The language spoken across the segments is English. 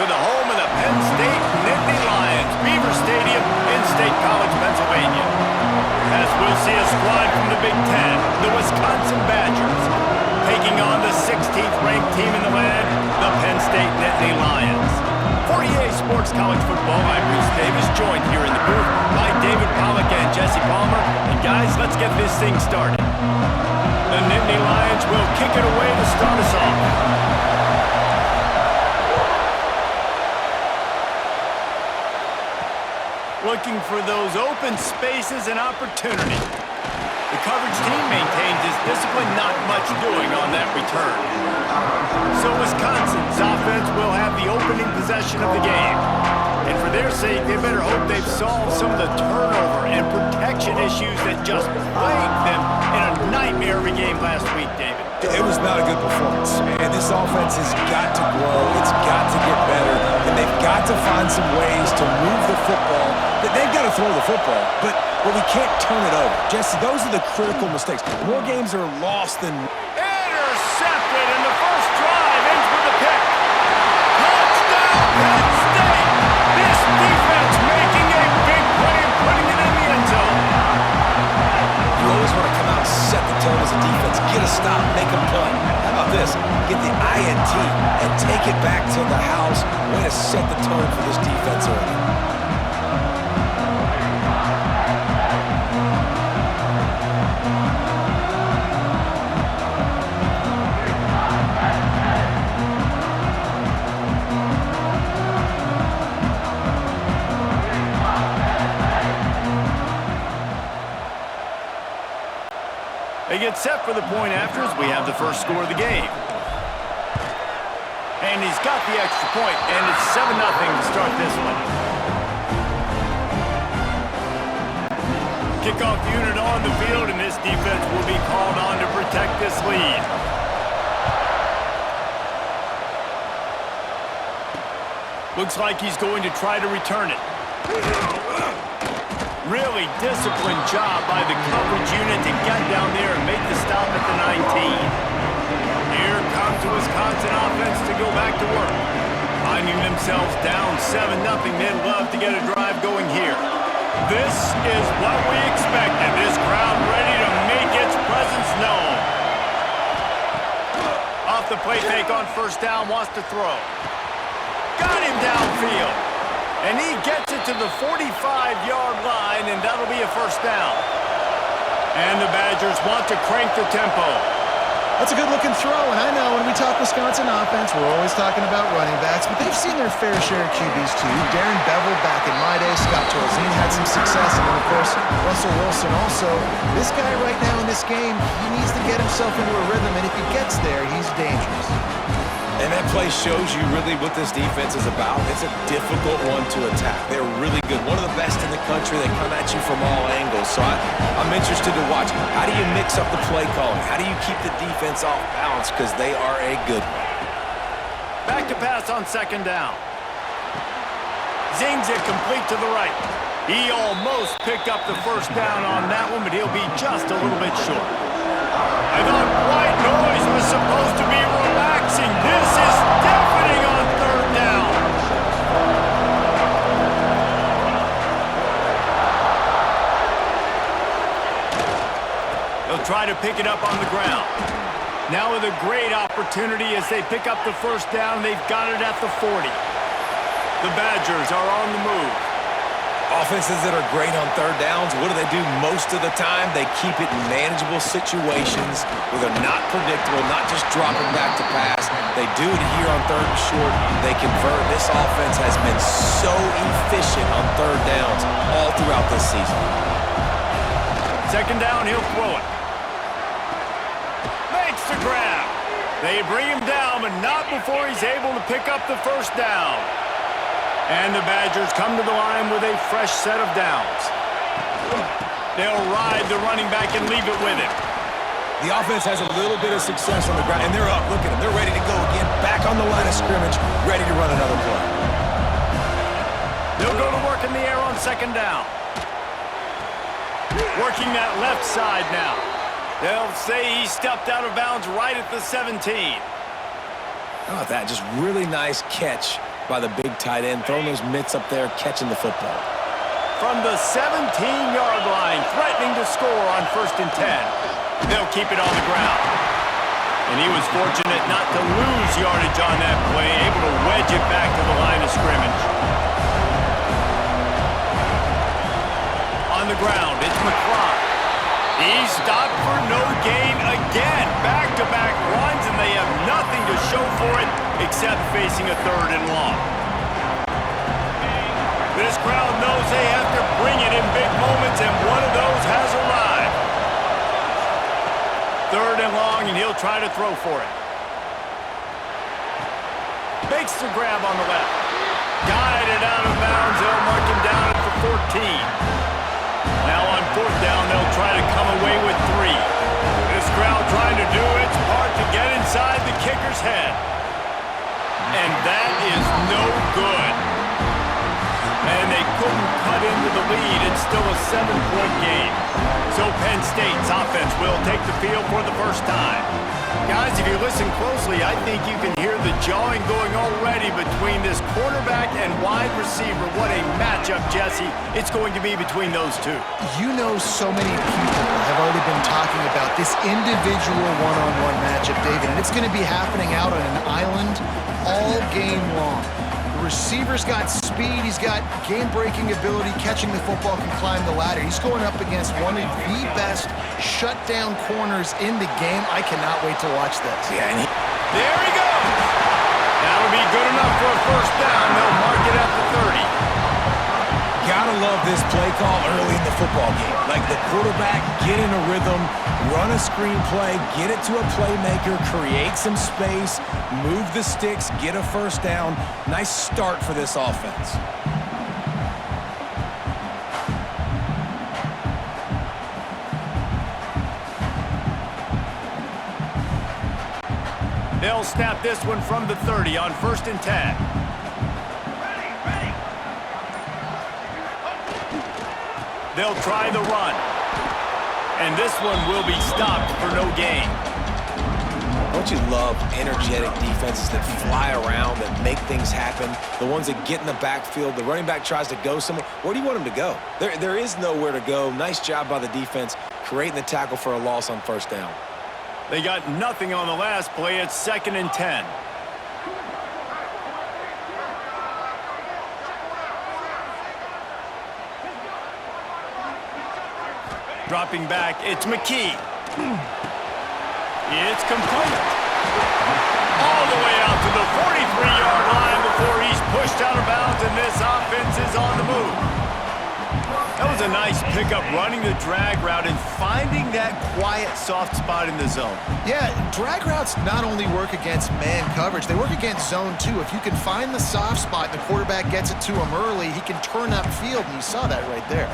to the home of the Penn State Nittany Lions, Beaver Stadium in State College, Pennsylvania. As we'll see a squad from the Big Ten, the Wisconsin Badgers, taking on the 16th ranked team in the land, the Penn State Nittany Lions. For EA Sports College Football, I'm Reese Davis, joined here in the booth by David Pollack and Jesse Palmer. And guys, let's get this thing started. The Nittany Lions will kick it away to start us off. Looking for those open spaces and opportunity. The coverage team maintains its discipline, not much doing on that return. So Wisconsin's offense will have the opening possession of the game. And for their sake, they better hope they've solved some of the turnover and protection issues that just plagued them in a nightmare every game last week, David. It was not a good performance, and this offense has got to grow. It's got to get better, and they've got to find some ways to move the football. They've got to throw the football, but we can't turn it over. Jesse, those are the critical mistakes. More games are lost than... Intercepted, and the first drive ends with a pick. Touchdown, Penn State! This defense making a big play and putting it in the end zone. You always want to come out and set the tone as a defense. Get a stop, make a play. How about this? Get the INT and take it back to the house. Way to set the tone for this defense early. They get set for the point after as we have the first score of the game. And he's got the extra point, and it's 7-0 to start this one. Kickoff unit on the field, and this defense will be called on to protect this lead. Looks like he's going to try to return it. Really disciplined job by the coverage unit to get down there and make the stop at the 19. Here comes the Wisconsin offense to go back to work. Finding themselves down 7-0, they'd love to get a drive going here. This is what we expected. This crowd ready to make its presence known. Off the play fake on first down, wants to throw. Got him downfield. And he gets it to the 45-yard line, and that'll be a first down. And the Badgers want to crank the tempo. That's a good-looking throw, and I know when we talk Wisconsin offense, we're always talking about running backs, but they've seen their fair share of QBs too. Darren Bevel back in my day, Scott Tolzien had some success, and then, of course, Russell Wilson also. This guy right now in this game, he needs to get himself into a rhythm, and if he gets there, he's dangerous. And that play shows you really what this defense is about. It's a difficult one to attack. They're really good. One of the best in the country. They come at you from all angles. So I'm interested to watch. How do you mix up the play calling? How do you keep the defense off balance? Because they are a good one. Back to pass on second down. Zings it complete to the right. He almost picked up the first down on that one, but he'll be just a little bit short. I thought white noise was supposed to be relaxing. This is deafening on third down. They'll try to pick it up on the ground. Now with a great opportunity as they pick up the first down. They've got it at the 40. The Badgers are on the move. Offenses that are great on third downs, what do? Most of the time? They keep it in manageable situations where they're not predictable, not just dropping back to pass. They do it here on third and short. They convert. This offense has been so efficient on third downs all throughout this season. Second down, he'll throw it. Makes the grab. They bring him down, but not before he's able to pick up the first down. And the Badgers come to the line with a fresh set of downs. They'll ride the running back and leave it with him. The offense has a little bit of success on the ground, and they're up. Look at them. They're ready to go again. Back on the line of scrimmage, ready to run another play. They'll go to work in the air on second down. Working that left side now. They'll say he stepped out of bounds right at the 17. How about that? Just really nice catch by the big tight end, throwing those mitts up there, catching the football. From the 17-yard line, threatening to score on 1st and 10. They'll keep it on the ground. And he was fortunate not to lose yardage on that play, able to wedge it back to the line of scrimmage. On the ground, it's McCloud. He's stopped for no gain again. Back-to-back runs, and they have nothing to show for it except facing a 3rd and long. This crowd knows they have to bring it in big moments, and one of those has arrived. 3rd and long, and he'll try to throw for it. Makes the grab on the left. Guided out of bounds. They'll mark him down at the 14. Now on 4th down, they'll try to come away with 3. This crowd trying to do its part to get inside the kicker's head. And that is no good. And they couldn't cut into the lead. It's still a 7-point game. So Penn State's offense will take the field for the first time. Guys, if you listen closely, I think you can hear the jawing going already between this quarterback and wide receiver. What a matchup, Jesse, it's going to be between those two. You know, so many people have already been talking about this individual one-on-one matchup, David, and it's going to be happening out on an island all game long. The receiver's got speed, he's got game-breaking ability, catching the football, can climb the ladder. He's going up against one of the best shutdown corners in the game. I cannot wait to watch this. Yeah, and there he goes! That'll be good enough for a 1st down. They'll mark it at the 30. Gotta love this play call early in the football game. Like the quarterback, get in a rhythm, run a screen play, get it to a playmaker, create some space, move the sticks, get a 1st down. Nice start for this offense. They'll snap this one from the 30 on 1st and 10. They'll try the run. And this one will be stopped for no gain. Don't you love energetic defenses that fly around, that make things happen? The ones that get in the backfield, the running back tries to go somewhere. Where do you want him to go? There is nowhere to go. Nice job by the defense, creating the tackle for a loss on 1st down. They got nothing on the last play. It's 2nd and 10. Dropping back, it's McKee. It's complete. All the way out to the 43-yard line before he's pushed out of bounds, and this offense is on the move. That was a nice pickup, running the drag route and finding that quiet, soft spot in the zone. Yeah, drag routes not only work against man coverage, they work against zone too. If you can find the soft spot and the quarterback gets it to him early, he can turn upfield, and you saw that right there.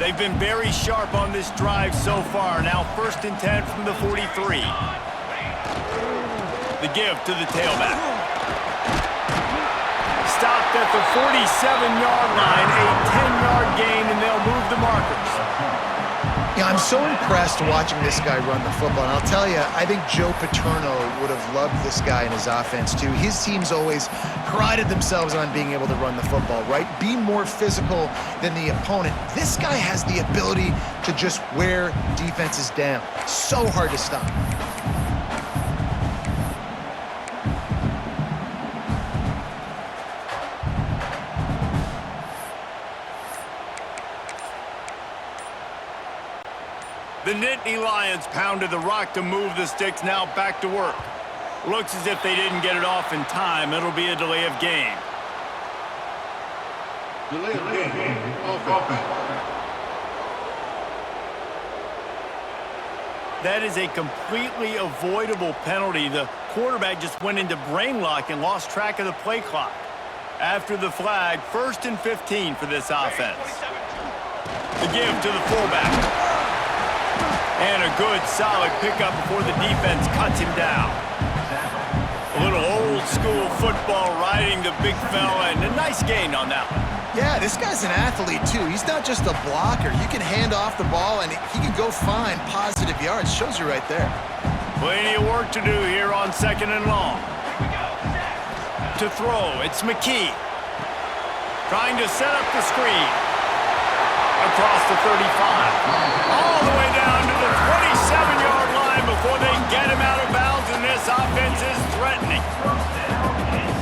They've been very sharp on this drive so far. Now 1st and 10 from the 43. The give to the tailback. Stopped at the 47-yard line, a 10-yard gain, and they'll move the markers. Yeah, I'm so impressed watching this guy run the football. And I'll tell you, I think Joe Paterno would have loved this guy in his offense too. His teams always prided themselves on being able to run the football, right? Be more physical than the opponent. This guy has the ability to just wear defenses down. So hard to stop. The Nittany Lions pounded the rock to move the sticks, now back to work. Looks as if they didn't get it off in time. It'll be a delay of game. Delay of game. Offense. That is a completely avoidable penalty. The quarterback just went into brain lock and lost track of the play clock. After the flag, 1st and 15 for this offense. The give to the fullback. And a good, solid pickup before the defense cuts him down. A little old Old school football riding the big fella, and a nice gain on that one. Yeah, this guy's an athlete, too. He's not just a blocker. You can hand off the ball, and he can go find positive yards. Shows you right there. Plenty of work to do here on 2nd and long. To throw, it's McKee. Trying to set up the screen. Across the 35. All the way down to the 27-yard line before they get him out of bounds, and this offense is threatening.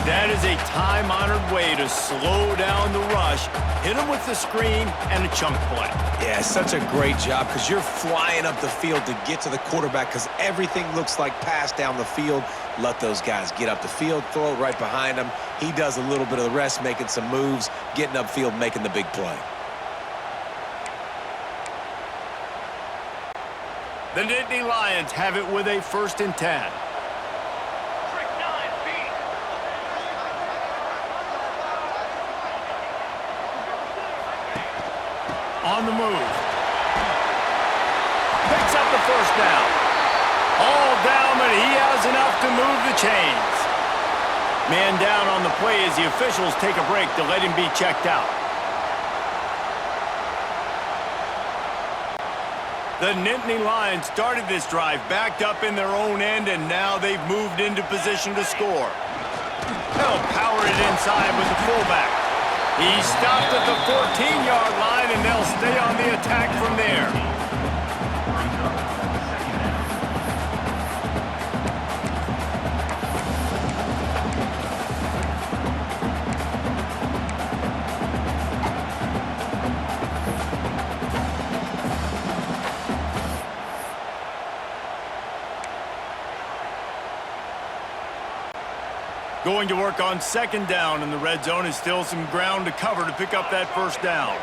That is a time-honored way to slow down the rush, hit him with the screen, and a chunk play. Yeah, such a great job because you're flying up the field to get to the quarterback because everything looks like pass down the field. Let those guys get up the field, throw it right behind him. He does a little bit of the rest, making some moves, getting upfield, making the big play. The Nittany Lions have it with a 1st and 10. On the move. Picks up the 1st down. All down, but he has enough to move the chains. Man down on the play as the officials take a break to let him be checked out. The Nittany Lions started this drive backed up in their own end, and now they've moved into position to score. They'll power it inside with the fullback. He stopped at the 14-yard line, and they'll stay on the attack from there. Going to work on 2nd down in the red zone is still some ground to cover to pick up that 1st down.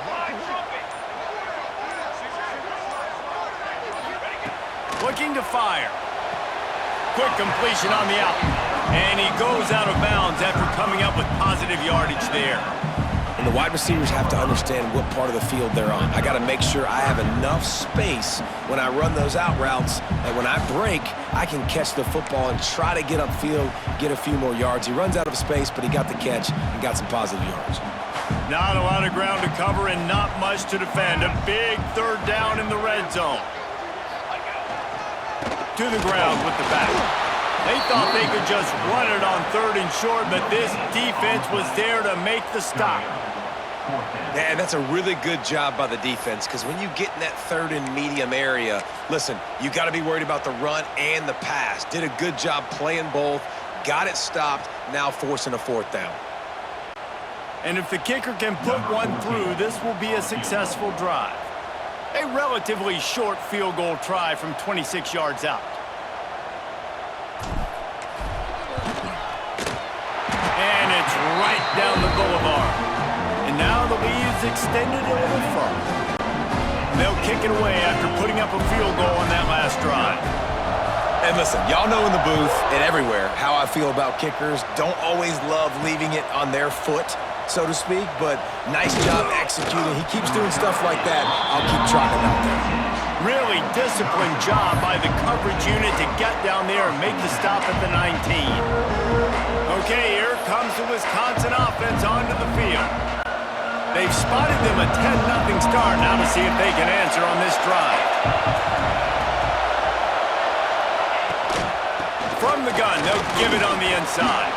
Looking to fire. Quick completion on the out. And he goes out of bounds after coming up with positive yardage there. And the wide receivers have to understand what part of the field they're on. I got to make sure I have enough space when I run those out routes that when I break, I can catch the football and try to get upfield, get a few more yards. He runs out of space, but he got the catch and got some positive yards. Not a lot of ground to cover and not much to defend. A big 3rd down in the red zone. To the ground with the back. They thought they could just run it on 3rd and short, but this defense was there to make the stop. And that's a really good job by the defense because when you get in that 3rd and medium area, listen, you got to be worried about the run and the pass. Did a good job playing both, got it stopped, now forcing a 4th down. And if the kicker can put one through, this will be a successful drive. A relatively short field goal try from 26 yards out. And it's right down the boulevard. And now the lead's extended a little further. They'll kick it away after putting up a field goal on that last drive. And listen, y'all know in the booth and everywhere how I feel about kickers. Don't always love leaving it on their foot, so to speak, but nice job executing. He keeps doing stuff like that. I'll keep trotting out there. Really disciplined job by the coverage unit to get down there and make the stop at the 19. Okay, here comes the Wisconsin offense onto the field. They've spotted them a 10-0 start. Now to see if they can answer on this drive. From the gun, they'll give it on the inside.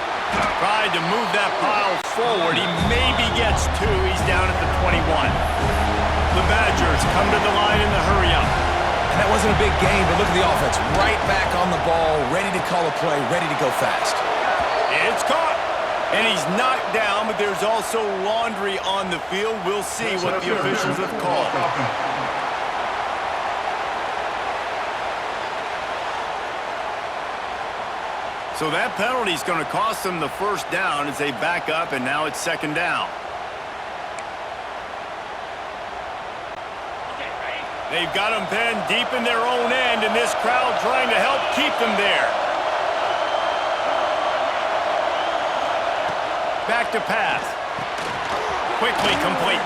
Tried to move that pile forward. He maybe gets 2. He's down at the 21. The Badgers come to the line in the hurry-up. And that wasn't a big game, but look at the offense. Right back on the ball, ready to call a play, ready to go fast. It's caught. And he's knocked down, but there's also laundry on the field. We'll see what the officials have called. So that penalty is going to cost them the 1st down as they back up, and now it's 2nd down. They've got them pinned deep in their own end, and this crowd trying to help keep them there. Back to pass. Quickly complete.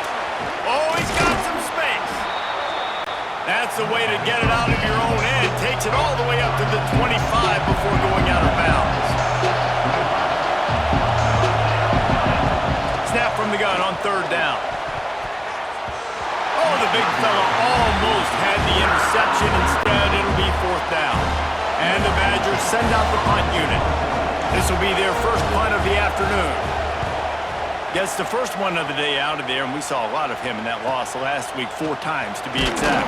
Oh, he's got some space. That's the way to get it out of your own end. Takes it all the way up to the 25 before going out of bounds. third down. Oh, the big fella almost had the interception. Instead, it'll be fourth down. And the Badgers send out the punt unit. This will be their first punt of the afternoon. Gets the first one of the day out of there, and we saw a lot of him in that loss last week, 4 times to be exact.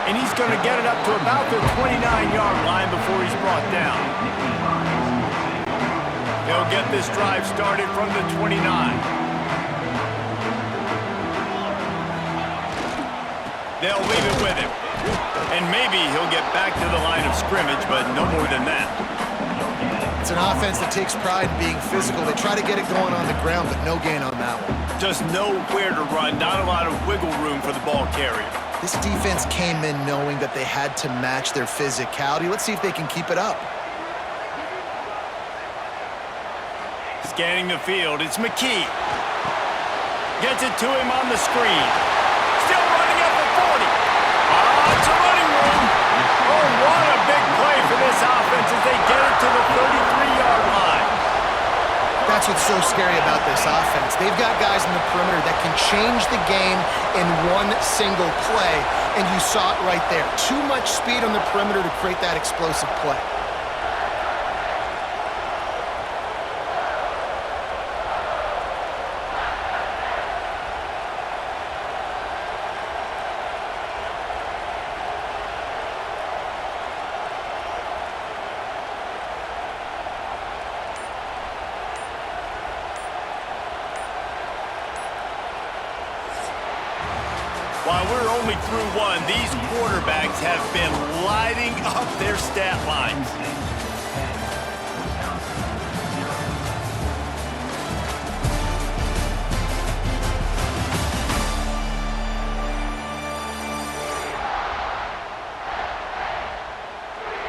And he's going to get it up to about the 29-yard line before he's brought down. He'll get this drive started from the 29. They'll leave it with him. And maybe he'll get back to the line of scrimmage, but no more than that. It's an offense that takes pride in being physical. They try to get it going on the ground, but no gain on that one. Just nowhere to run, not a lot of wiggle room for the ball carrier. This defense came in knowing that they had to match their physicality. Let's see if they can keep it up. Scanning the field, it's McKee. Gets it to him on the screen. Still running at the 40. It's a running room. Oh, what a big play for this offense as they get it to the 33-yard line. That's what's so scary about this offense. They've got guys in the perimeter that can change the game in one single play, and you saw it right there. Too much speed on the perimeter to create that explosive play. While we're only through one, these quarterbacks have been lighting up their stat lines.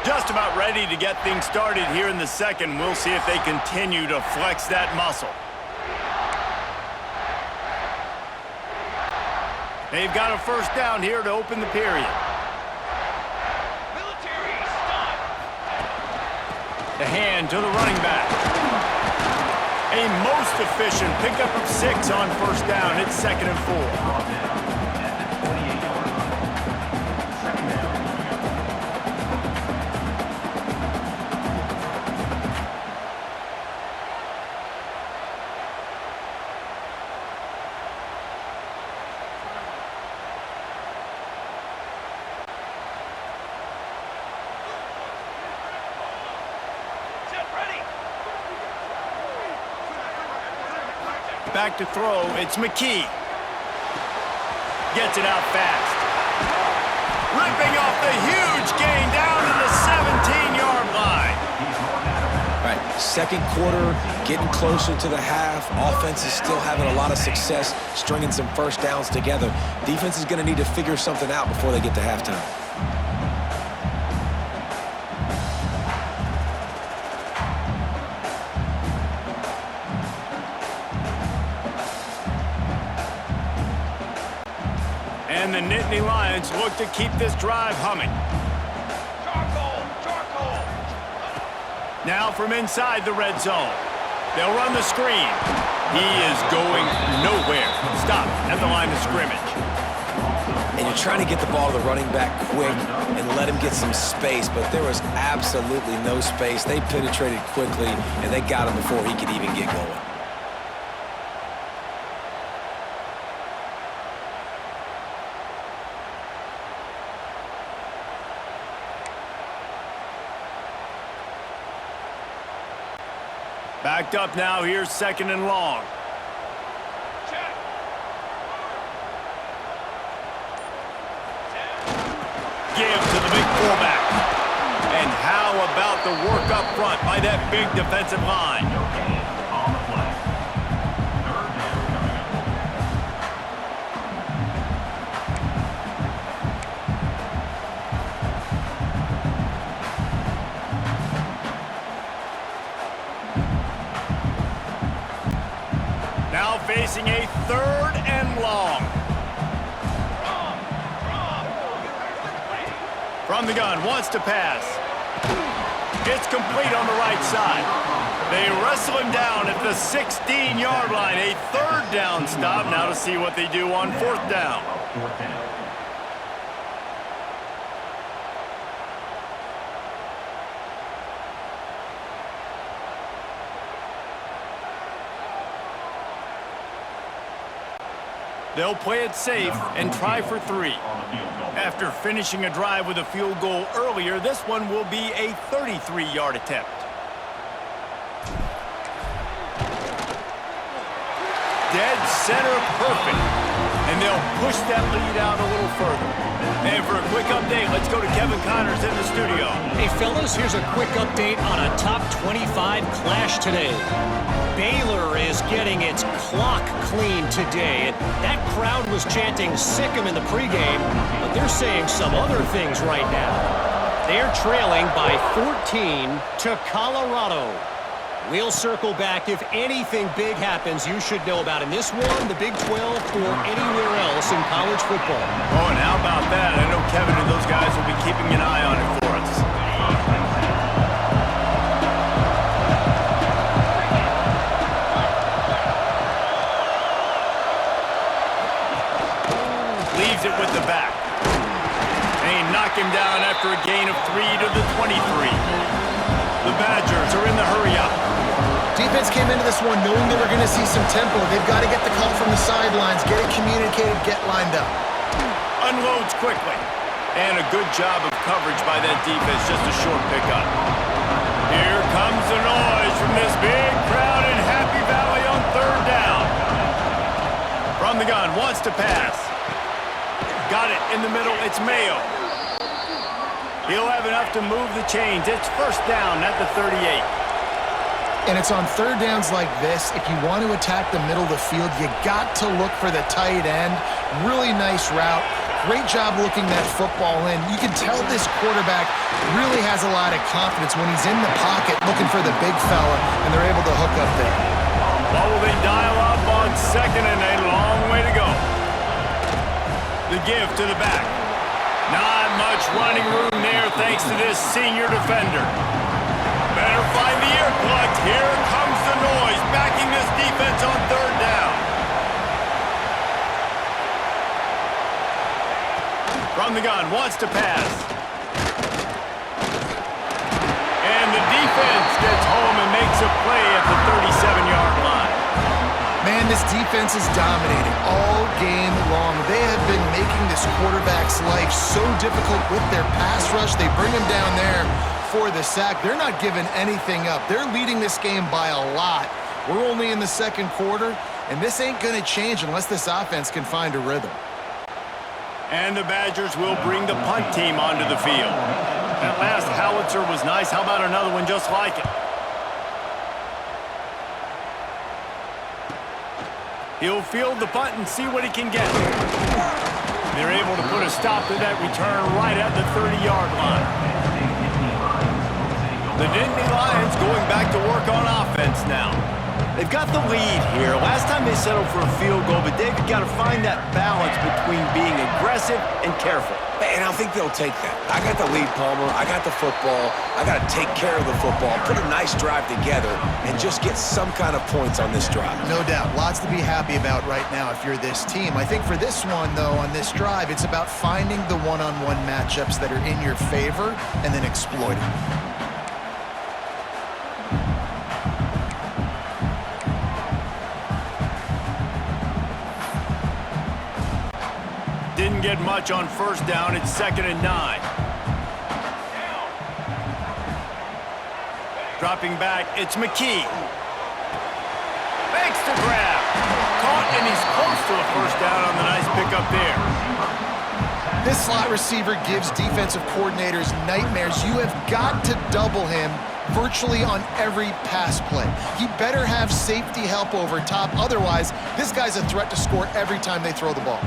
Just about ready to get things started here in the second. We'll see if they continue to flex that muscle. They've got a first down here to open the period. The hand to the running back. A most efficient pickup of 6 on first down. It's 2nd and 4. Back to throw, it's McKee. Gets it out fast. Ripping off the huge gain down to the 17-yard line. Right, second quarter, getting closer to the half. Offense is still having a lot of success stringing some first downs together. Defense is going to need to figure something out before they get to halftime. And the Nittany Lions look to keep this drive humming. Now from inside the red zone. They'll run the screen. He is going nowhere. Stop at the line of scrimmage. And you're trying to get the ball to the running back quick and let him get some space, but there was absolutely no space. They penetrated quickly, and they got him before he could even get going. Backed up now, here's 2nd and long. Give to the big fullback. And how about the work up front by that big defensive line? Now facing a 3rd and long. From the gun, wants to pass. It's complete on the right side. They wrestle him down at the 16-yard line. A third down stop. Now to see what they do on fourth down. They'll play it safe and try for 3. After finishing a drive with a field goal earlier, this one will be a 33-yard attempt. Dead center perfect. And they'll push that lead out a little further. And for a quick update, let's go to Kevin Connors in the studio. Hey, fellas, here's a quick update on a top 25 clash today. Baylor is getting its clock cleaned today. That crowd was chanting "sick 'em" in the pregame, but they're saying some other things right now. They're trailing by 14 to Colorado. We'll circle back. If anything big happens, you should know about in this one, the Big 12, or anywhere else in college football. Oh, and how about that? I know Kevin and those guys will be keeping an eye on it for us. Leaves it with the back. They knock him down after a gain of 3 to the 23. The Badgers are in the hurry-up. Defense came into this one knowing they were going to see some tempo. They've got to get the call from the sidelines, get it communicated, get lined up. Unloads quickly. And a good job of coverage by that defense, just a short pickup. Here comes the noise from this big crowd in Happy Valley on third down. From the gun, wants to pass. Got it in the middle, it's Mayo. He'll have enough to move the chains. It's first down at the 38. And it's on third downs like this, if you want to attack the middle of the field, you got to look for the tight end. Really nice route. Great job looking that football in. You can tell this quarterback really has a lot of confidence when he's in the pocket looking for the big fella, and they're able to hook up there. What will they dial up on second and a long way to go? The give to the back. Not much running room there thanks to this senior defender. Better find the earplugs. Here comes the noise, backing this defense on third down. From the gun, wants to pass. And the defense gets home and makes a play at the 37-yard line. Man, this defense is dominating all game long. They have been making this quarterback's life so difficult with their pass rush. They bring him down there for the sack. They're not giving anything up. They're leading this game by a lot. We're only in the second quarter, and this ain't going to change unless this offense can find a rhythm. And the Badgers will bring the punt team onto the field. That last howitzer was nice. How about another one just like it? He'll field the punt and see what he can get. They're able to put a stop to that return right at the 30-yard line. The Nittany Lions going back to work on offense now. They've got the lead here. Last time they settled for a field goal, but they've got to find that balance between being aggressive and careful. And I think they'll take that. I got the lead, Palmer. I got the football. I got to take care of the football, put a nice drive together, and just get some kind of points on this drive. No doubt. Lots to be happy about right now if you're this team. I think for this one, though, on this drive, it's about finding the one-on-one matchups that are in your favor and then exploiting them. Didn't get much on first down. It's 2nd and 9. Dropping back, it's McKee. Makes the grab. Caught, and he's close to a first down on the nice pickup there. This slot receiver gives defensive coordinators nightmares. You have got to double him virtually on every pass play. He better have safety help over top. Otherwise, this guy's a threat to score every time they throw the ball.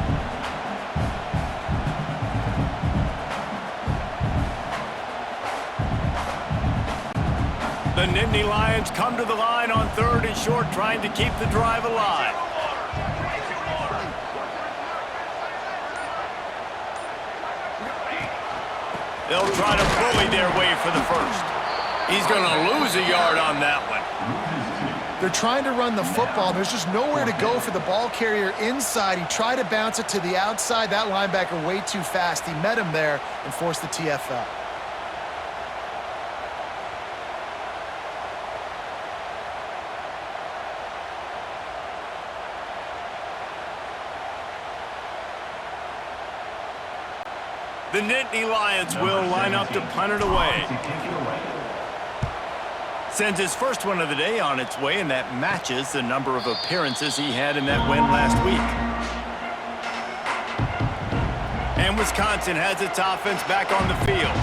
The Nittany Lions come to the line on 3rd and short, trying to keep the drive alive. They'll try to bully their way for the first. He's going to lose a yard on that one. They're trying to run the football. There's just nowhere to go for the ball carrier inside. He tried to bounce it to the outside. That linebacker way too fast. He met him there and forced the TFL. The Nittany Lions will line up to punt it away. Sends his first one of the day on its way, and that matches the number of appearances he had in that win last week. And Wisconsin has its offense back on the field.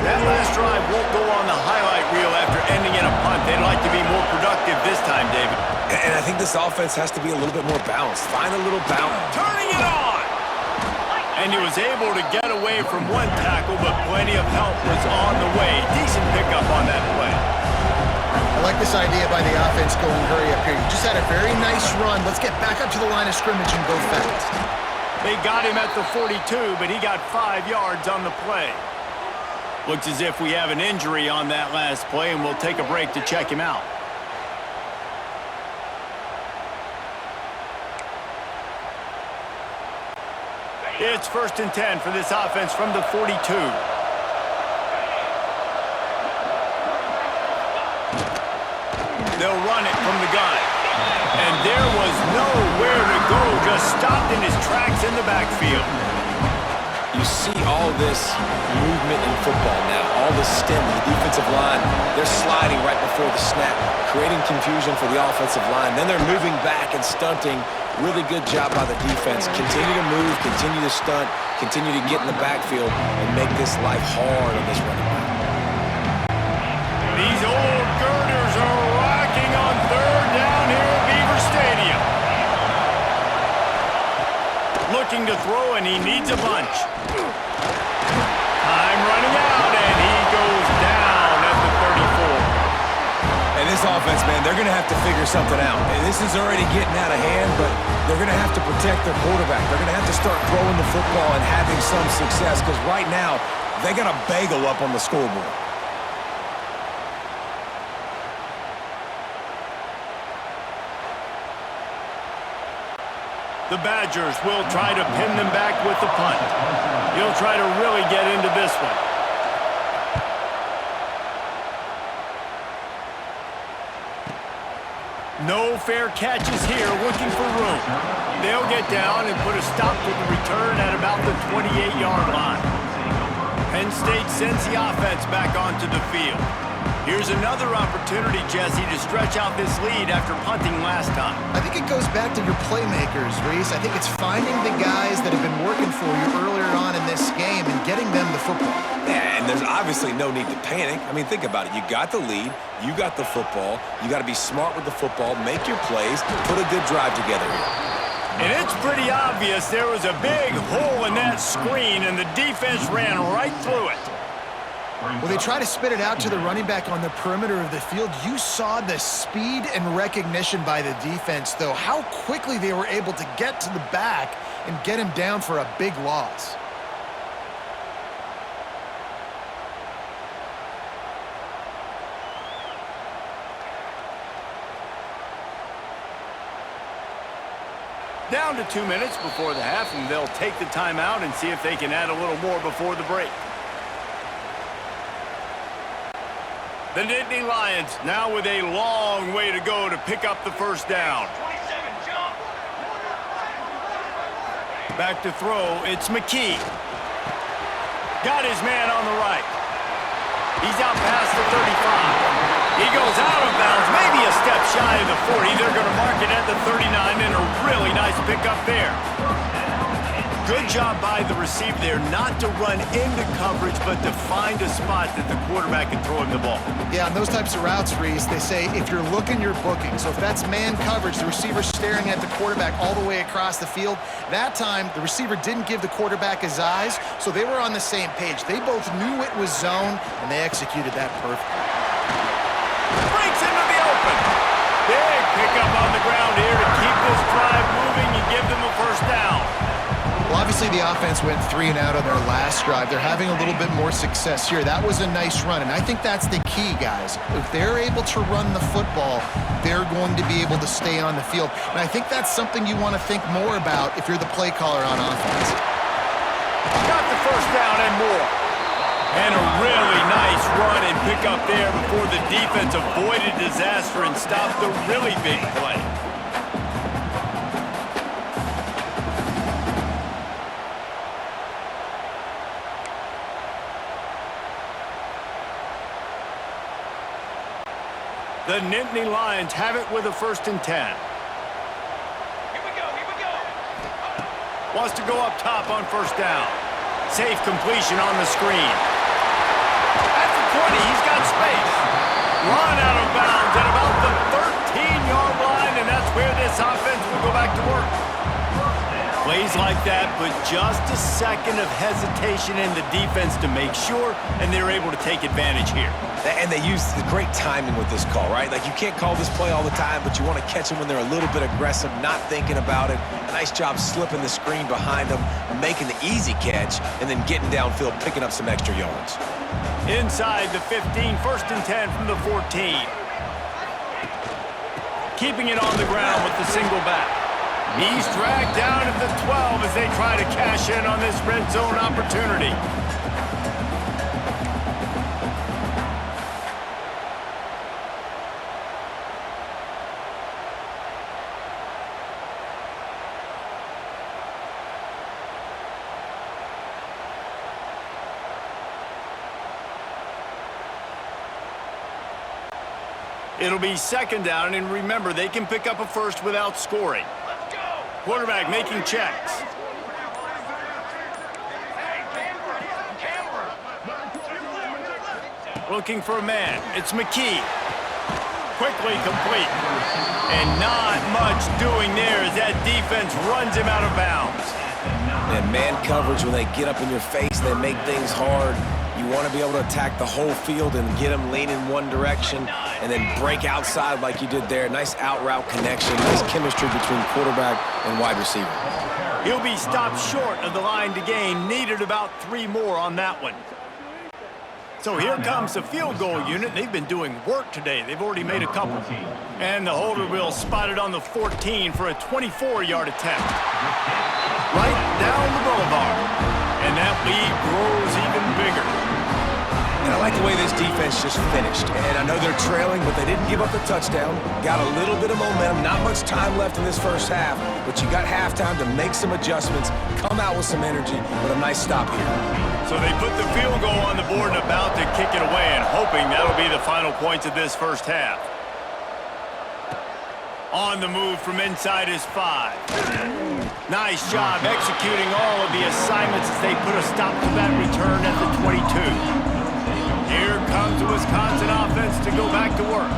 That last drive won't go on the highlight reel after ending in a punt. They'd like to be more productive this time, David. And I think this offense has to be a little bit more balanced. Find a little balance. Turning it on! And he was able to get away from one tackle, but plenty of help was on the way. Decent pickup on that play. I like this idea by the offense going hurry up here. You just had a very nice run. Let's get back up to the line of scrimmage and go fast. They got him at the 42, but he got 5 yards on the play. Looks as if we have an injury on that last play, and we'll take a break to check him out. It's 1st and 10 for this offense from the 42. They'll run it from the gun. And there was nowhere to go, just stopped in his tracks in the backfield. You see all this movement in football now, all the stem, the defensive line. They're sliding right before the snap, creating confusion for the offensive line. Then they're moving back and stunting. Really good job by the defense. Continue to move, continue to stunt, continue to get in the backfield and make this life hard on this running back. These old girders are rocking on 3rd down here at Beaver Stadium. Looking to throw, and he needs a bunch. Time running out, and he goes down at the 34. And this offense, man, they're going to have to figure something out. And this is already getting out of hand, but they're going to have to protect their quarterback. They're going to have to start throwing the football and having some success because right now, they got a bagel up on the scoreboard. The Badgers will try to pin them back with the punt. He'll try to really get into this one. No fair catches here, looking for room. They'll get down and put a stop to the return at about the 28-yard line. Penn State sends the offense back onto the field. Here's another opportunity, Jesse, to stretch out this lead after punting last time. I think it goes back to your playmakers, Reese. I think it's finding the guys that have been working for you earlier on in this game and getting them the football. Yeah, and there's obviously no need to panic. I mean, think about it. You got the lead. You got the football. You got to be smart with the football, make your plays, put a good drive together here. And it's pretty obvious there was a big hole in that screen, and the defense ran right through it. Well, they try to spit it out to the running back on the perimeter of the field. You saw the speed and recognition by the defense, though, how quickly they were able to get to the back and get him down for a big loss. Down to 2 minutes before the half, and they'll take the timeout and see if they can add a little more before the break. The Nittany Lions now with a long way to go to pick up the 1st down. Back to throw, it's McKee. Got his man on the right. He's out past the 35. He goes out of bounds, maybe a step shy of the 40. They're going to mark it at the 39, and a really nice pickup there. Good job by the receiver there not to run into coverage, but to find a spot that the quarterback can throw him the ball. Yeah, on those types of routes, Reese, they say if you're looking, you're booking. So if that's man coverage, the receiver's staring at the quarterback all the way across the field. That time, the receiver didn't give the quarterback his eyes, so they were on the same page. They both knew it was zone, and they executed that perfectly. Breaks into the open. Big pickup on the ground here to keep this drive moving and give them a 1st down. Well, obviously Obviously, the offense went 3 and out on their last drive. They're having a little bit more success here. That was a nice run, and I think that's the key, guys. If they're able to run the football, they're going to be able to stay on the field. And I think that's something you want to think more about if you're the play caller on offense. Got the first down and more. And a really nice run and pick up there before the defense avoided disaster and stopped the really big play. The Nittany Lions have it with a 1st and 10. Here we go. Wants to go up top on 1st down. Safe completion on the screen. At the 20, he's got space. Run out of bounds at about the 13-yard line, and that's where this offense will go back to work. Plays like that, but just a second of hesitation in the defense to make sure, and they're able to take advantage here. And they use great timing with this call, right? Like, you can't call this play all the time, but you want to catch them when they're a little bit aggressive, not thinking about it. Nice job slipping the screen behind them, making the easy catch, and then getting downfield, picking up some extra yards. Inside the 15, 1st and 10 from the 14. Keeping it on the ground with the single back. He's dragged down at the 12 as they try to cash in on this red zone opportunity. It'll be 2nd down, and remember, they can pick up a 1st without scoring. Let's go! Quarterback making checks. Looking for a man. It's McKee. Quickly complete. And not much doing there as that defense runs him out of bounds. And man coverage, when they get up in your face, they make things hard. You want to be able to attack the whole field and get them leaning one direction and then break outside like you did there. Nice out route connection, nice chemistry between quarterback and wide receiver. He'll be stopped short of the line to gain. Needed about 3 more on that one. So here comes the field goal unit. They've been doing work today. They've already made a couple. And the holder will spot it on the 14 for a 24-yard attempt. Right down the boulevard. And that lead grows even bigger. And I like the way this defense just finished. And I know they're trailing, but they didn't give up the touchdown. Got a little bit of momentum. Not much time left in this first half, but you got halftime to make some adjustments, come out with some energy, but a nice stop here. So they put the field goal on the board and about to kick it away, and hoping that'll be the final points of this first half. On the move from inside his 5. Nice job executing all of the assignments as they put a stop to that return at the 22. Here comes the Wisconsin offense to go back to work.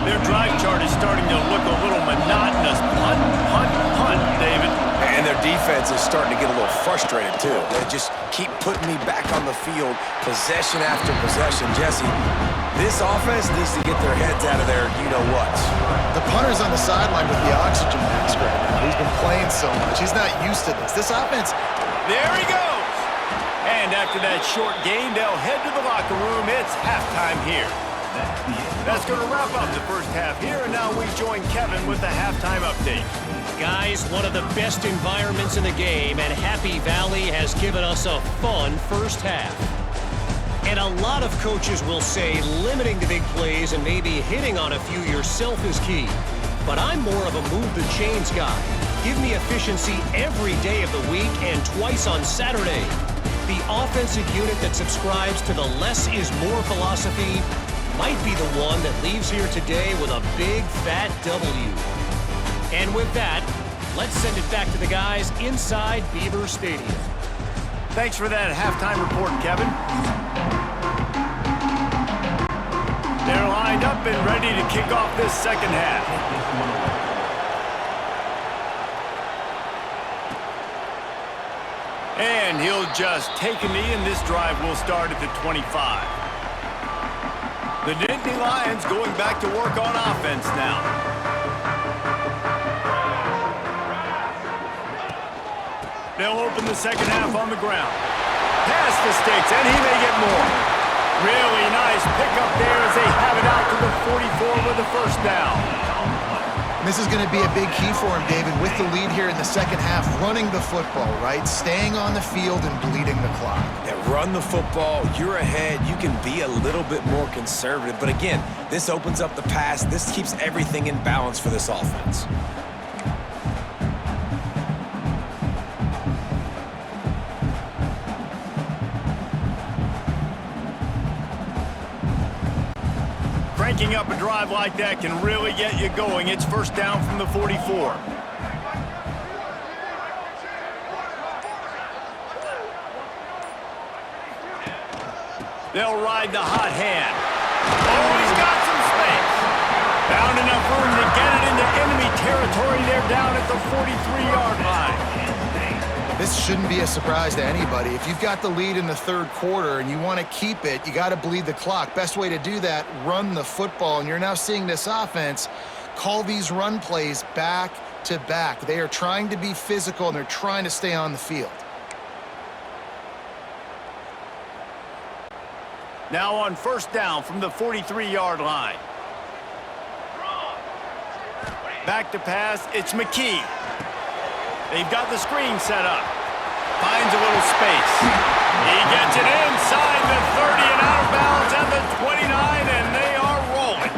Their drive chart is starting to look a little monotonous. Punt, punt, punt, David. And their defense is starting to get a little frustrated, too. They just keep putting me back on the field, possession after possession. Jesse, this offense needs to get their heads out of their you-know-whats. The punter's on the sideline with the oxygen mask right now. He's been playing so much. He's not used to this. This offense... There he goes! And after that short gain, they'll head to the locker room. It's halftime here. That's going to wrap up the first half here, and now we join Kevin with the halftime update. Guys, one of the best environments in the game, and Happy Valley has given us a fun first half. And a lot of coaches will say limiting the big plays and maybe hitting on a few yourself is key. But I'm more of a move the chains guy. Give me efficiency every day of the week and twice on Saturday. The offensive unit that subscribes to the less is more philosophy might be the one that leaves here today with a big fat W. And with that, let's send it back to the guys inside Beaver Stadium. Thanks for that halftime report, Kevin. They're lined up and ready to kick off this second half. And he'll just take a knee, and this drive will start at the 25. The Nittany Lions going back to work on offense now. They'll open the second half on the ground. Past the sticks, and he may get more. Really nice pickup there as they have it out to the 44 with the first down. This is going to be a big key for him, David, with the lead here in the second half, running the football, right? Staying on the field and bleeding the clock. Yeah, run the football. You're ahead. You can be a little bit more conservative. But again, this opens up the pass. This keeps everything in balance for this offense. Cranking up a drive like that can really get you going. It's first down from the 44. They'll ride the hot hand. Oh, he's got some space. Found enough room to get it into enemy territory. They're down at the 43-yard line. This shouldn't be a surprise to anybody. If you've got the lead in the third quarter and you want to keep it, you got to bleed the clock. Best way to do that, run the football. And you're now seeing this offense call these run plays back to back. They are trying to be physical, and they're trying to stay on the field. Now on first down from the 43-yard line. Back to pass, it's McKee. They've got the screen set up. Finds a little space. He gets it inside the 30 and out of bounds at the 29, and they are rolling.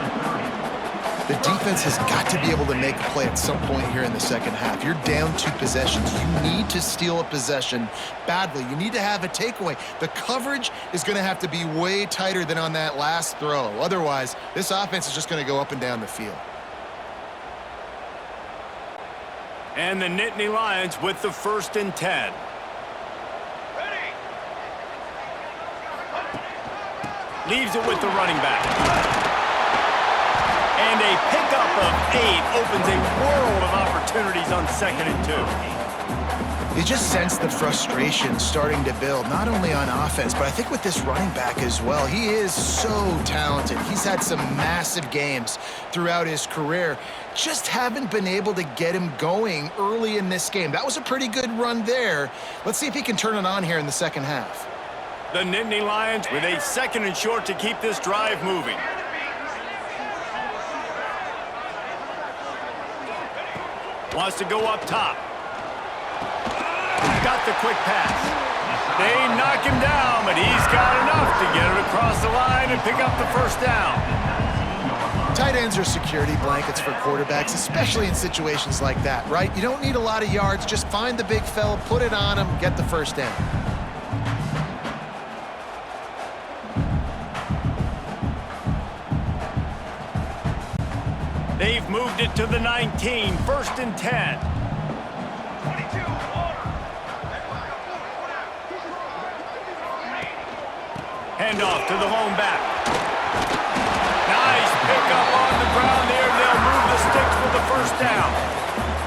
The defense has got to be able to make a play at some point here in the second half. You're down 2 possessions. You need to steal a possession badly. You need to have a takeaway. The coverage is going to have to be way tighter than on that last throw. Otherwise, this offense is just going to go up and down the field. And the Nittany Lions with the 1st and 10. Leaves it with the running back. And a pickup of 8 opens a world of opportunities on 2nd and 2. You just sense the frustration starting to build, not only on offense, but I think with this running back as well. He is so talented. He's had some massive games throughout his career. Just haven't been able to get him going early in this game. That was a pretty good run there. Let's see if he can turn it on here in the second half. The Nittany Lions with a 2nd and short to keep this drive moving. Wants to go up top. Got the quick pass. They knock him down, but he's got enough to get it across the line and pick up the first down. Tight ends are security blankets for quarterbacks, especially in situations like that, right? You don't need a lot of yards. Just find the big fella, put it on him, get the first down. They've moved it to the 19, 1st and 10. Handoff to the lone back. Nice pickup on the ground there. They'll move the sticks with the first down.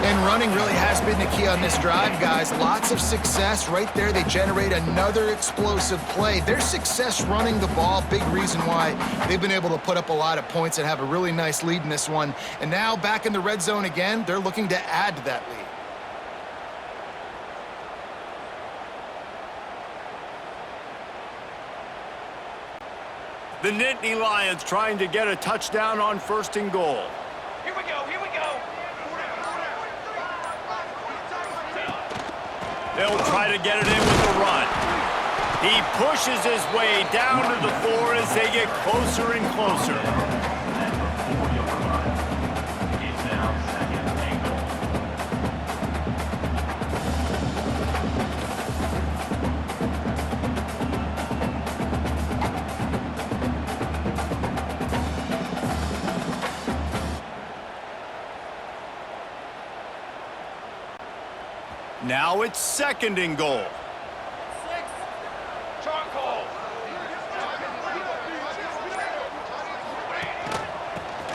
And running really has been the key on this drive, guys. Lots of success right there. They generate another explosive play. Their success running the ball, big reason why they've been able to put up a lot of points and have a really nice lead in this one. And now back in the red zone again, they're looking to add to that lead. The Nittany Lions trying to get a touchdown on 1st and goal. Here we go, here we go. They'll try to get it in with the run. He pushes his way down to the 4 as they get closer and closer. Now it's 2nd and goal. Charcoal.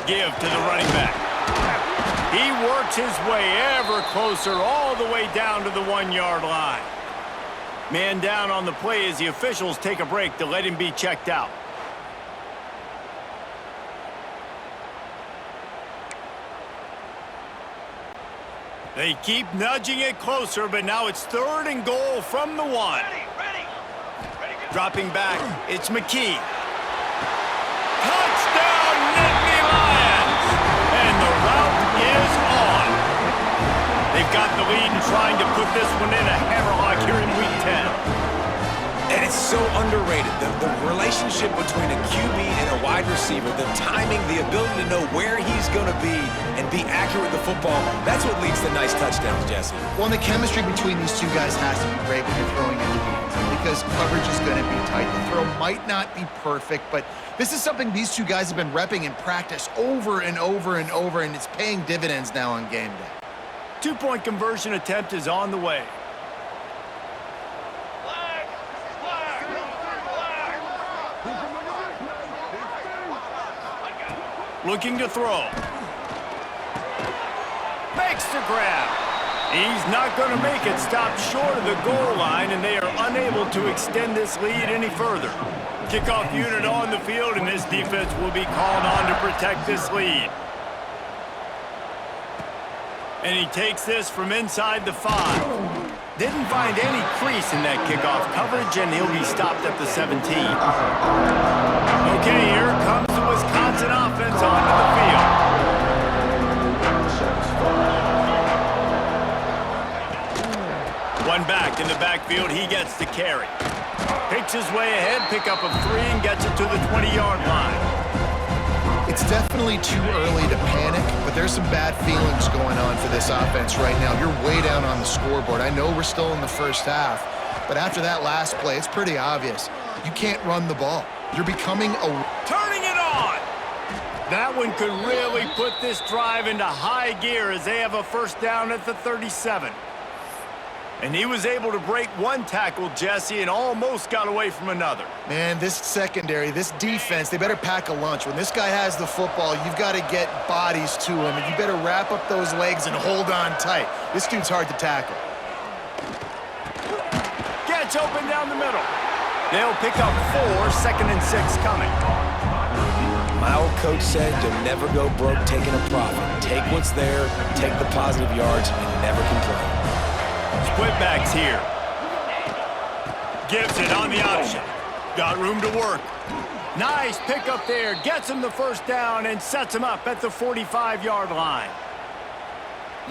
Give to the running back. He works his way ever closer all the way down to the 1-yard line. Man down on the play as the officials take a break to let him be checked out. They keep nudging it closer, but now it's 3rd and goal from the 1. Ready, ready. Ready, go. Dropping back, it's McKee. Touchdown, Nittany Lions! And the route is on. They've got the lead and trying to put this one in a hammerlock here in Week 10. And it's so underrated. The relationship between a QB and a wide receiver, the timing, the ability to know where he's going to be and be accurate with the football, that's what leads to nice touchdowns, Jesse. Well, and the chemistry between these two guys has to be great when you're throwing into the end zone because coverage is going to be tight. The throw might not be perfect, but this is something these two guys have been repping in practice over and over and over, and it's paying dividends now on game day. 2-point conversion attempt is on the way. Flag, flag, flag. Looking to throw. Makes the grab. He's not going to make it. Stop short of the goal line, and they are unable to extend this lead any further. Kickoff unit on the field, and this defense will be called on to protect this lead. And he takes this from inside the 5. Didn't find any crease in that kickoff coverage, and he'll be stopped at the 17. Okay, here comes the Wisconsin offense onto the field. One back in the backfield, he gets the carry. Picks his way ahead, pick up of 3, and gets it to the 20-yard line. It's definitely too early to panic, but there's some bad feelings going on for this offense right now. You're way down on the scoreboard. I know we're still in the first half, but after that last play, it's pretty obvious. You can't run the ball. You're becoming a... Turning it on! That one could really put this drive into high gear as they have a first down at the 37. And he was able to break one tackle, Jesse, and almost got away from another. Man, this secondary, this defense, they better pack a lunch. When this guy has the football, you've got to get bodies to him, and you better wrap up those legs and hold on tight. This dude's hard to tackle. Gets open down the middle. They'll pick up 4, 2nd and 6 coming. My old coach said you'll never go broke taking a profit. Take what's there, take the positive yards, and never complain. Split backs here. Gives it on the option. Got room to work. Nice pickup there. Gets him the first down and sets him up at the 45-yard line.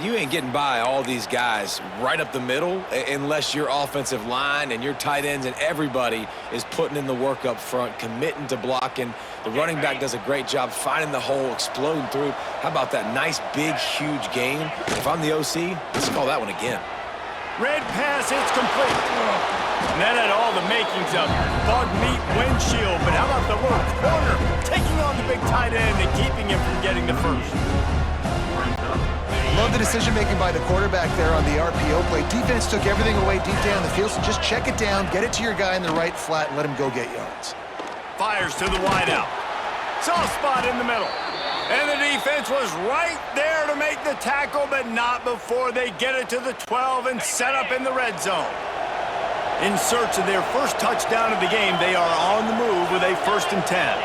You ain't getting by all these guys right up the middle unless your offensive line and your tight ends and everybody is putting in the work up front, committing to blocking. The running back does a great job finding the hole, exploding through. How about that nice, big, huge gain? If I'm the OC, let's call that one again. Red pass, it's complete. And that had all the makings of bug meat windshield, but how about the little corner taking on the big tight end and keeping him from getting the first? Love the decision-making by the quarterback there on the RPO play. Defense took everything away deep down the field, so just check it down, get it to your guy in the right flat, and let him go get yards. Fires to the wideout. Soft spot in the middle. And the defense was right there to make the tackle, but not before they get it to the 12 and set up in the red zone. In search of their first touchdown of the game, they are on the move with a 1st and 10.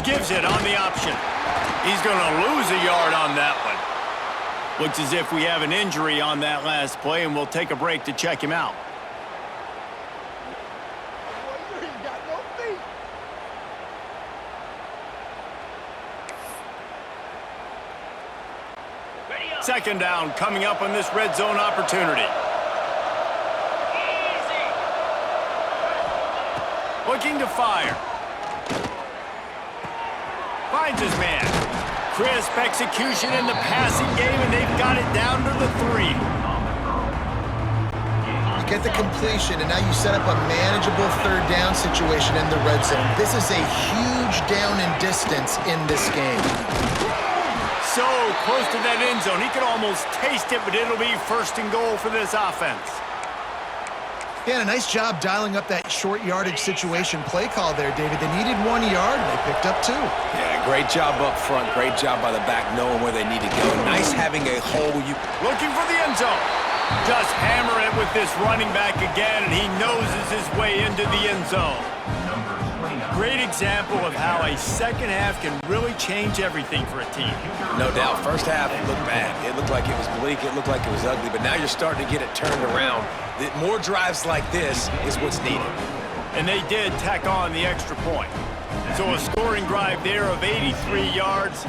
Gives it on the option. He's going to lose a yard on that one. Looks as if we have an injury on that last play, and we'll take a break to check him out. Second down coming up on this red zone opportunity. Easy. Looking to fire. Finds his man. Crisp execution in the passing game, and they've got it down to the 3. You get the completion, and now you set up a manageable 3rd down situation in the red zone. This is a huge down in distance in this game. So close to that end zone. He could almost taste it, but it'll be 1st and goal for this offense. Yeah, and a nice job dialing up that short yardage situation play call there, David. They needed 1 yard, and they picked up 2. Yeah, great job up front. Great job by the back knowing where they need to go. Nice having a hole. Looking for the end zone. Just hammer it with this running back again, and he noses his way into the end zone. great example of how a second half can really change everything for a team. No doubt. First half, it looked bad. It looked like it was bleak. It looked like it was ugly. But now you're starting to get it turned around. More drives like this is what's needed. And they did tack on the extra point. So a scoring drive there of 83 yards.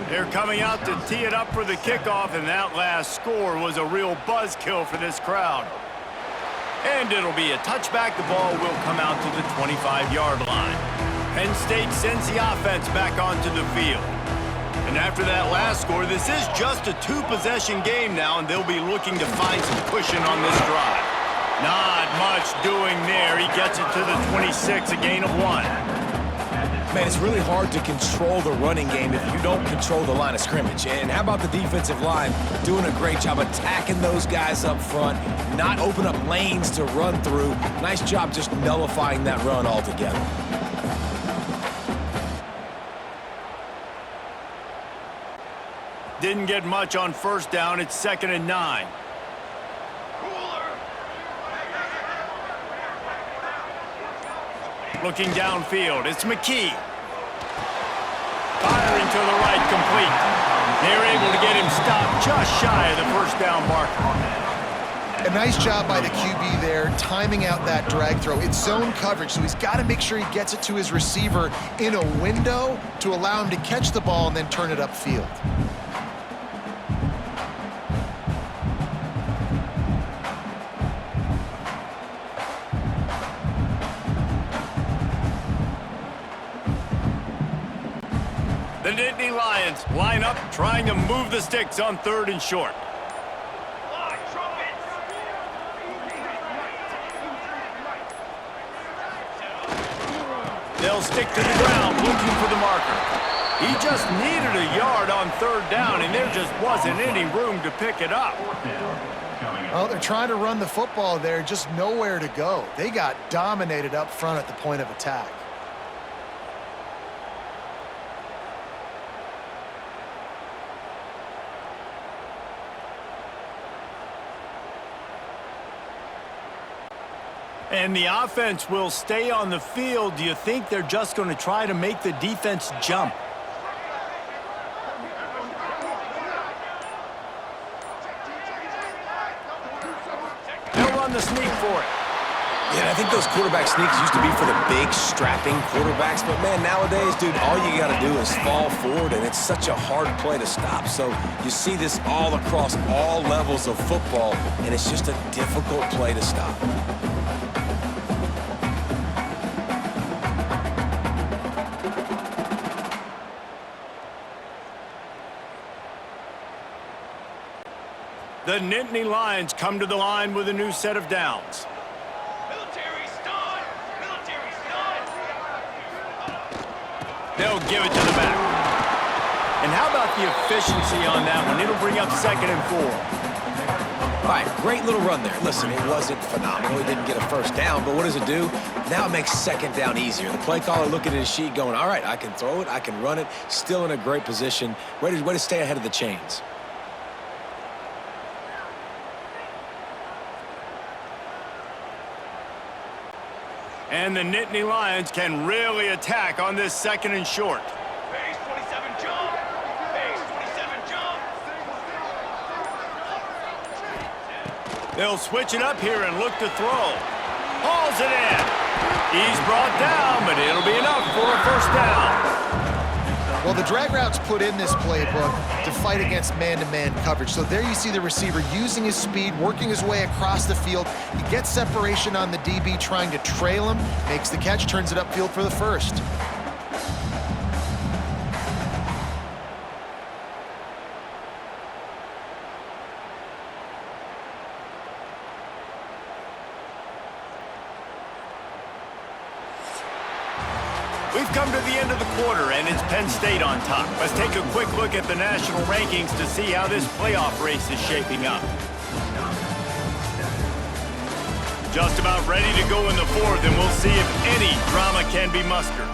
They're coming out to tee it up for the kickoff, and that last score was a real buzzkill for this crowd. And it'll be a touchback. The ball will come out to the 25-yard line. Penn State sends the offense back onto the field. And after that last score, this is just a two-possession game now, and they'll be looking to find some cushion on this drive. Not much doing there. He gets it to the 26, a gain of 1. Man, it's really hard to control the running game if you don't control the line of scrimmage. And how about the defensive line doing a great job attacking those guys up front, not open up lanes to run through. Nice job just nullifying that run altogether. Didn't get much on first down. It's 2nd and 9. Looking downfield, it's McKee. Firing to the right, complete. They're able to get him stopped just shy of the first down marker. A nice job by the QB there, timing out that drag throw. It's zone coverage, so he's got to make sure he gets it to his receiver in a window to allow him to catch the ball and then turn it upfield. The Nittany Lions line up, trying to move the sticks on 3rd and short. They'll stick to the ground, looking for the marker. He just needed a yard on 3rd down, and there just wasn't any room to pick it up. Well, they're trying to run the football there, just nowhere to go. They got dominated up front at the point of attack. And the offense will stay on the field. Do you think they're just going to try to make the defense jump? They'll run the sneak for it. Yeah, I think those quarterback sneaks used to be for the big, strapping quarterbacks. But, man, nowadays, dude, all you got to do is fall forward, and it's such a hard play to stop. So you see this all across all levels of football, and it's just a difficult play to stop. The Nittany Lions come to the line with a new set of downs. Military stun! Military stun! They'll give it to the back. And how about the efficiency on that one? It'll bring up 2nd and 4. All right, great little run there. Listen, it wasn't phenomenal. He didn't get a first down, but what does it do? Now it makes 2nd down easier. The play caller looking at his sheet going, all right, I can throw it, I can run it, still in a great position. Way to stay ahead of the chains. And the Nittany Lions can really attack on this 2nd and short. Base 27 jump! Base 27 jump! They'll switch it up here and look to throw. Hauls it in. He's brought down, but it'll be enough for a first down. Well, the drag route's put in this playbook to fight against man-to-man coverage. So there you see the receiver using his speed, working his way across the field. He gets separation on the DB, trying to trail him, makes the catch, turns it upfield for the first. We've come to the end of the quarter, and it's Penn State on top. Let's take a quick look at the national rankings to see how this playoff race is shaping up. Just about ready to go in the 4th, and we'll see if any drama can be mustered.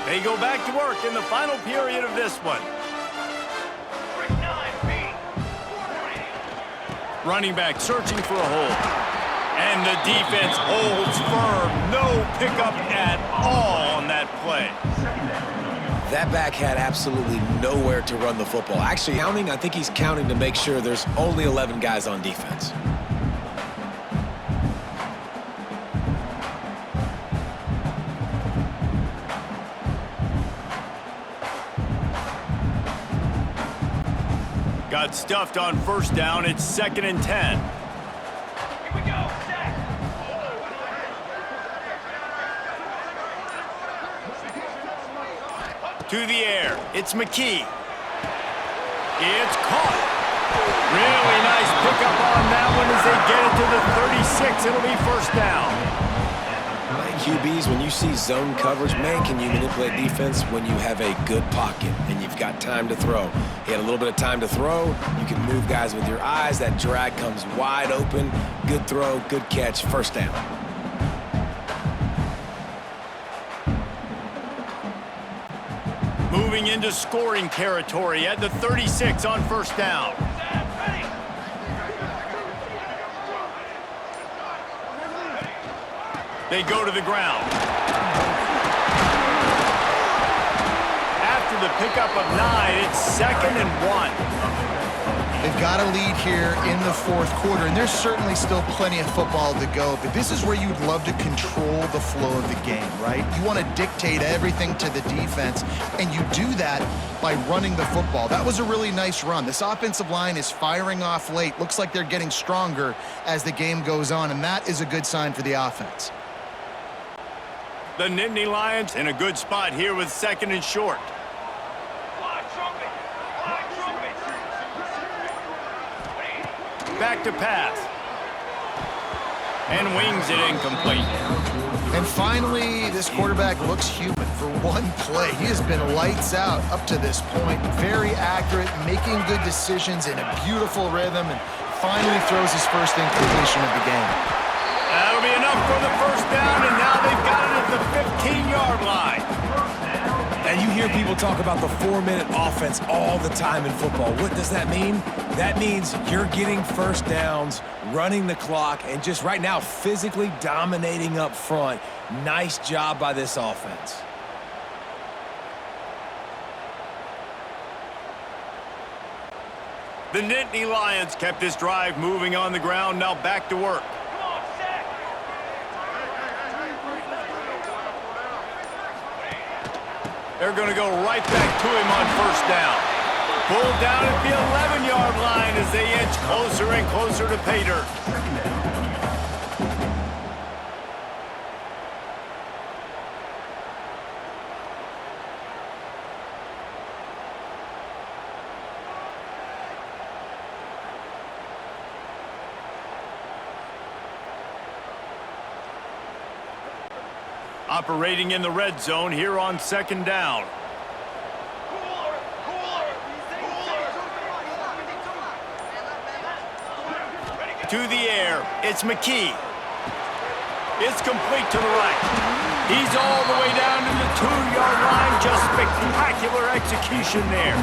They go back to work in the final period of this one. Break 9, B. Running back searching for a hole. And the defense holds firm. No pickup at all on that play. That back had absolutely nowhere to run the football. Actually, I think he's counting to make sure there's only 11 guys on defense. Got stuffed on first down. It's 2nd and 10. Here we go. Set. To the air. It's McKee. It's caught. Really nice pickup on that one as they get it to the 36. It'll be first down. QBs, when you see zone coverage, man, can you manipulate defense when you have a good pocket and you've got time to throw. He had a little bit of time to throw. You can move guys with your eyes. That drag comes wide open. Good throw, good catch, first down. Moving into scoring territory at the 36 on first down. Set. Ready. They go to the ground. After the pickup of 9, it's 2nd and 1. They've got a lead here in the fourth quarter, and there's certainly still plenty of football to go, but this is where you'd love to control the flow of the game, right? You want to dictate everything to the defense, and you do that by running the football. That was a really nice run. This offensive line is firing off late. Looks like they're getting stronger as the game goes on, and that is a good sign for the offense. The Nittany Lions in a good spot here with 2nd and short. Fly trumpet. Fly trumpet. Back to pass. And wings it incomplete. And finally, this quarterback looks human for one play. He has been lights out up to this point. Very accurate, making good decisions in a beautiful rhythm, and finally throws his first incompletion of the game. That'll be enough for the first down, and now they've got it at the 15-yard line. And you hear people talk about the 4-minute offense all the time in football. What does that mean? That means you're getting first downs, running the clock, and just right now physically dominating up front. Nice job by this offense. The Nittany Lions kept this drive moving on the ground. Now back to work. Come on, set. They're going to go right back to him on first down. Pulled down at the 11-yard line as they inch closer and closer to pay dirt. Operating in the red zone here on 2nd down. Cooler. Cooler. Cooler. To the air, it's McKee. It's complete to the right. He's all the way down to the 2-yard line. Just spectacular execution there.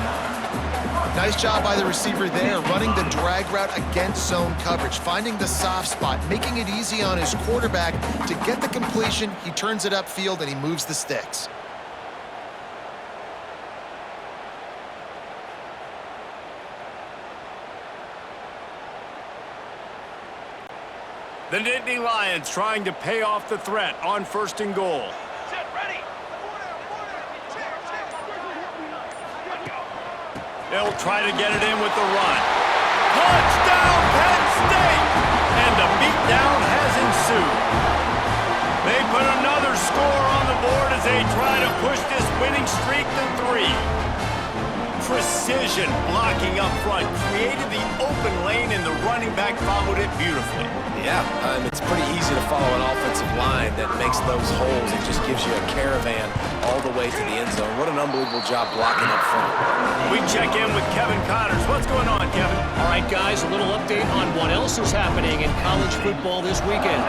Nice job by the receiver there, running the drag route against zone coverage, finding the soft spot, making it easy on his quarterback to get the completion. He turns it upfield and he moves the sticks. The Nittany Lions trying to pay off the threat on 1st and goal. Set. Ready. They'll try to get it in with the run. Touchdown, Penn State! And the beatdown has ensued. They put another score on the board as they try to push this winning streak to 3. Precision blocking up front created the open lane, and the running back followed it beautifully. Yeah, it's pretty easy to follow an offensive line that makes those holes. It just gives you a caravan all the way to the end zone. What an unbelievable job blocking up front. We check in with Kevin Connors. What's going on, Kevin? All right, guys, a little update on what else is happening in college football this weekend.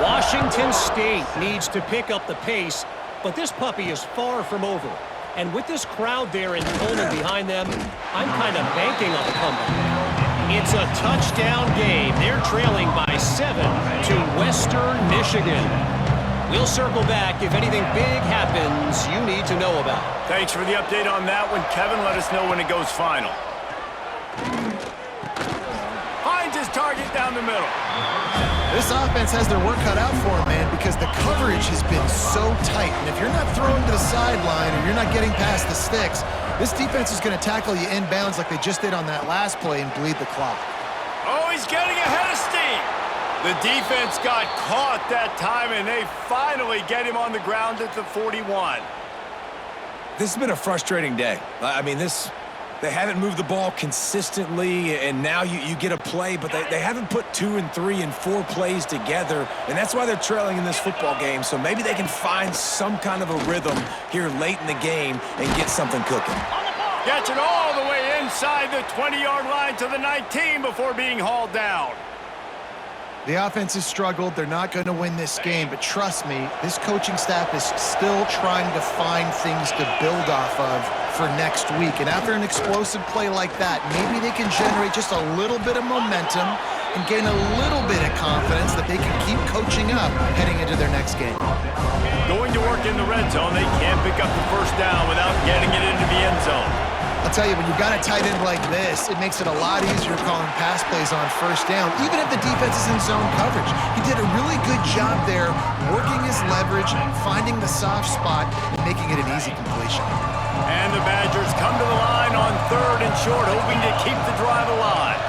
Washington State needs to pick up the pace, but this puppy is far from over. And with this crowd there in Pullman behind them, I'm kind of banking on a comeback. It's a touchdown game. They're trailing by 7 to Western Michigan. We'll circle back if anything big happens you need to know about. Thanks for the update on that one, Kevin. Let us know when it goes final. Finds his target down the middle. This offense has their work cut out for them, man, because the coverage has been so tight. And if you're not throwing to the sideline or you're not getting past the sticks, this defense is going to tackle you inbounds like they just did on that last play and bleed the clock. Oh, he's getting ahead of steam. The defense got caught that time, and they finally get him on the ground at the 41. This has been a frustrating day. I mean, they haven't moved the ball consistently, and now you get a play, but they haven't put 2 and 3 and 4 plays together, and that's why they're trailing in this football game. So maybe they can find some kind of a rhythm here late in the game and get something cooking. Gets it all the way inside the 20-yard line to the 19 before being hauled down. The offense has struggled. They're not going to win this game, but trust me, this coaching staff is still trying to find things to build off of for next week. And after an explosive play like that, maybe they can generate just a little bit of momentum and gain a little bit of confidence that they can keep coaching up heading into their next game. Going to work in the red zone, they can't pick up the first down without getting it into the end zone. I'll tell you, when you've got a tight end like this, it makes it a lot easier calling pass plays on first down, even if the defense is in zone coverage. He did a really good job there, working his leverage, finding the soft spot, and making it an easy completion. And the Badgers come to the line on 3rd and short, hoping to keep the drive alive.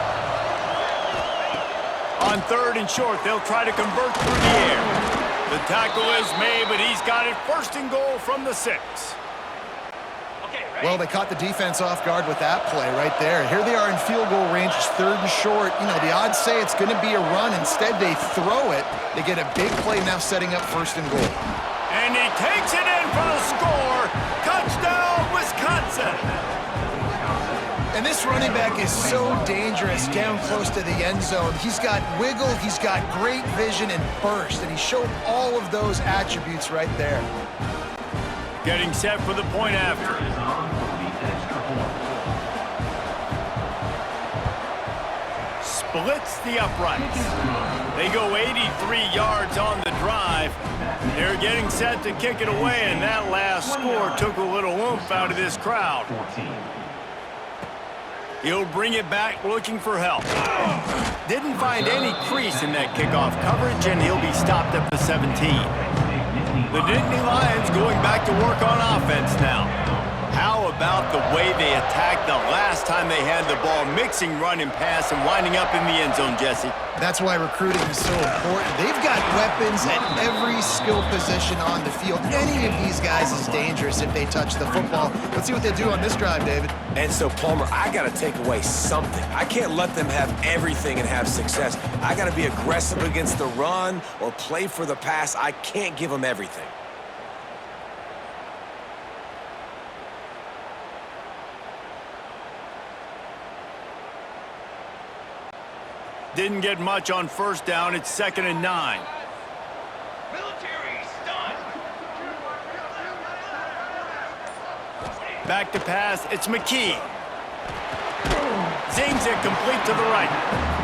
On 3rd and short, they'll try to convert through the air. The tackle is made, but he's got it 1st and goal from the 6. Well, they caught the defense off guard with that play right there. Here they are in field goal range. It's 3rd and short. You know, the odds say it's going to be a run. Instead, they throw it. They get a big play now setting up 1st and goal. And he takes it in for the score. Touchdown, Wisconsin. And this running back is so dangerous down close to the end zone. He's got wiggle, he's got great vision and burst, and he showed all of those attributes right there. Getting set for the point after. Splits the uprights. They go 83 yards on the drive. They're getting set to kick it away, and that last score took a little oomph out of this crowd. He'll bring it back looking for help. Didn't find any crease in that kickoff coverage, and he'll be stopped at the 17. The Nittany Lions going back to work on offense now. How about the way they attacked the last time they had the ball, mixing run and pass and winding up in the end zone, Jesse? That's why recruiting is so important. They've got weapons at every skill position on the field. Any of these guys is dangerous if they touch the football. Let's see what they do on this drive, David. And so, Palmer, I got to take away something. I can't let them have everything and have success. I got to be aggressive against the run or play for the pass. I can't give them everything. Didn't get much on 1st down. It's 2nd and 9. Military stun. Back to pass. It's McKee. Zings it complete to the right.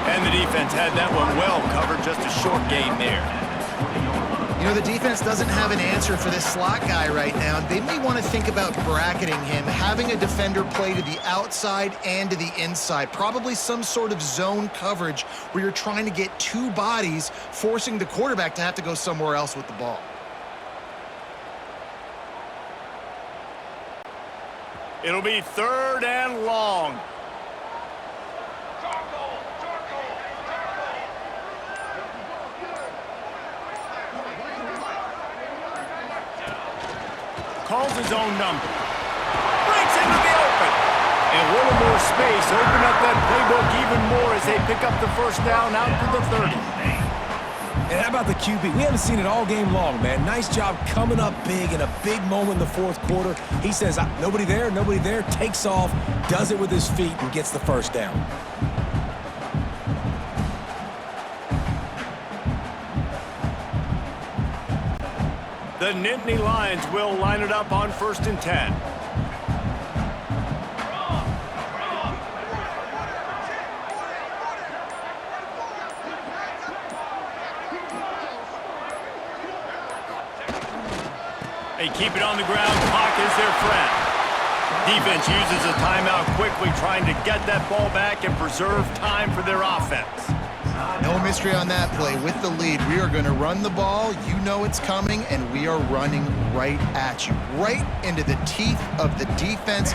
And the defense had that one well covered. Just a short gain there. You know, the defense doesn't have an answer for this slot guy right now. They may want to think about bracketing him, having a defender play to the outside and to the inside. Probably some sort of zone coverage where you're trying to get 2 bodies, forcing the quarterback to have to go somewhere else with the ball. It'll be 3rd and long. Calls his own number. Breaks into the open. And a little more space. Open up that playbook even more as they pick up the 1st down out to the 30. And how about the QB? We haven't seen it all game long, man. Nice job coming up big in a big moment in the 4th quarter. He says, nobody there, takes off, does it with his feet, and gets the 1st down. The Nittany Lions will line it up on 1st and 10. They keep it on the ground. Clock is their friend. Defense uses a timeout quickly, trying to get that ball back and preserve time for their offense. No mystery on that play. With the lead, we are going to run the ball. You know it's coming, and we are running right at you, right into the teeth of the defense.